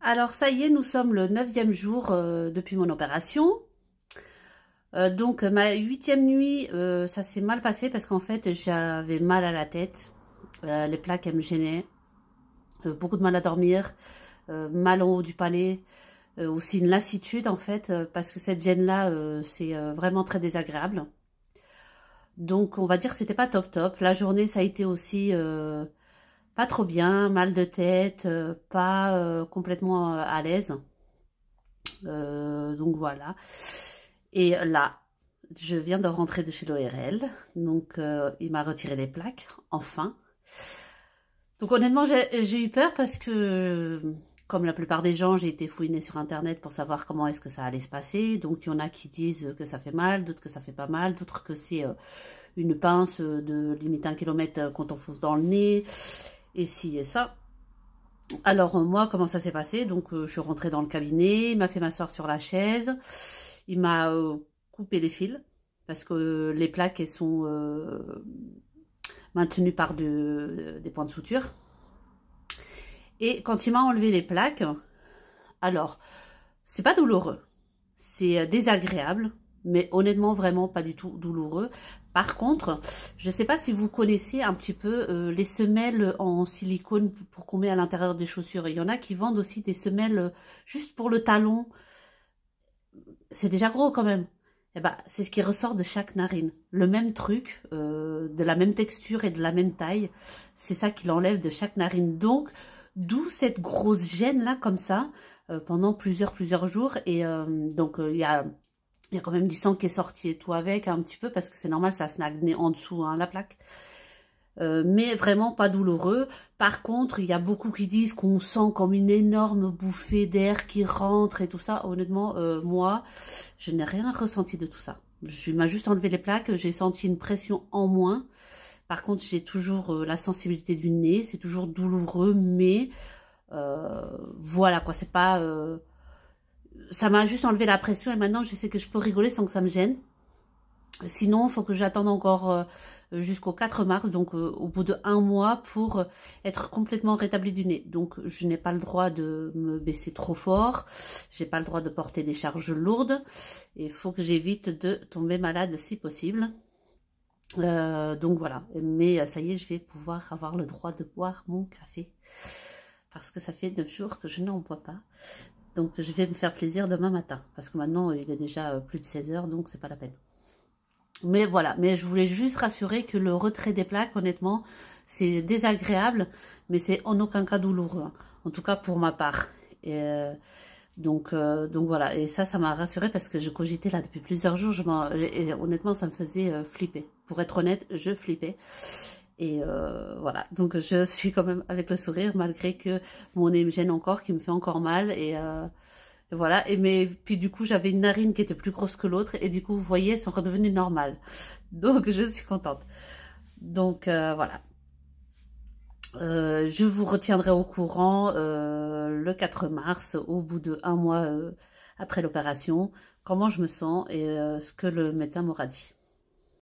Alors ça y est, nous sommes le 9e jour depuis mon opération. Donc ma 8e nuit, ça s'est mal passé parce qu'en fait j'avais mal à la tête. Les plaques elles me gênaient. Beaucoup de mal à dormir, mal en haut du palais. Aussi une lassitude en fait, parce que cette gêne-là, c'est vraiment très désagréable. Donc on va dire que c'était pas top top. La journée ça a été aussi pas trop bien, mal de tête, pas complètement à l'aise. Donc voilà. Et là, je viens de rentrer de chez l'ORL. Donc il m'a retiré les plaques, enfin. Donc honnêtement, j'ai eu peur parce que, comme la plupart des gens, j'ai été fouinée sur internet pour savoir comment est-ce que ça allait se passer. Donc il y en a qui disent que ça fait mal, d'autres que ça fait pas mal, d'autres que c'est une pince de limite 1 kilomètre qu'on t'enfonce dans le nez, et ci et ça. Alors moi, comment ça s'est passé? Donc je suis rentrée dans le cabinet, il m'a fait m'asseoir sur la chaise, il m'a coupé les fils, parce que les plaques, elles sont maintenues par des points de suture. Et quand il m'a enlevé les plaques, alors, c'est pas douloureux, c'est désagréable, mais honnêtement, vraiment pas du tout douloureux. Par contre, je ne sais pas si vous connaissez un petit peu les semelles en silicone pour qu'on met à l'intérieur des chaussures. Il y en a qui vendent aussi des semelles juste pour le talon. C'est déjà gros quand même. Eh ben, c'est ce qui ressort de chaque narine. Le même truc, de la même texture et de la même taille. C'est ça qu'il enlève de chaque narine. Donc, d'où cette grosse gêne là comme ça pendant plusieurs jours. Et donc, il y a quand même du sang qui est sorti et tout avec, un petit peu, parce que c'est normal, ça se nagne en dessous, hein, la plaque. Mais vraiment pas douloureux. Par contre, il y a beaucoup qui disent qu'on sent comme une énorme bouffée d'air qui rentre et tout ça. Honnêtement, moi, je n'ai rien ressenti de tout ça. Je m'a juste enlevé les plaques, j'ai senti une pression en moins. Par contre, j'ai toujours la sensibilité du nez, c'est toujours douloureux, mais voilà quoi, c'est pas... ça m'a juste enlevé la pression et maintenant je sais que je peux rigoler sans que ça me gêne. Sinon, il faut que j'attende encore jusqu'au 4 mars, donc au bout de 1 mois, pour être complètement rétablie du nez. Donc, je n'ai pas le droit de me baisser trop fort, j'ai pas le droit de porter des charges lourdes, et il faut que j'évite de tomber malade si possible. Donc voilà, mais ça y est, je vais pouvoir avoir le droit de boire mon café, parce que ça fait 9 jours que je n'en bois pas. Donc je vais me faire plaisir demain matin, parce que maintenant il est déjà plus de 16 h, donc c'est pas la peine. Mais voilà, mais je voulais juste rassurer que le retrait des plaques, honnêtement, c'est désagréable, mais c'est en aucun cas douloureux, hein. En tout cas pour ma part. Et donc voilà, et ça m'a rassurée parce que je cogitais là depuis plusieurs jours, et honnêtement ça me faisait flipper. Pour être honnête, je flippais. Et voilà, donc je suis quand même avec le sourire malgré que mon nez me gêne encore, qui me fait encore mal. Et voilà, mais puis du coup j'avais une narine qui était plus grosse que l'autre et du coup vous voyez, elles sont redevenues normales. Donc je suis contente. Donc voilà. Je vous retiendrai au courant le 4 mars, au bout de 1 mois après l'opération, comment je me sens et ce que le médecin m'aura dit.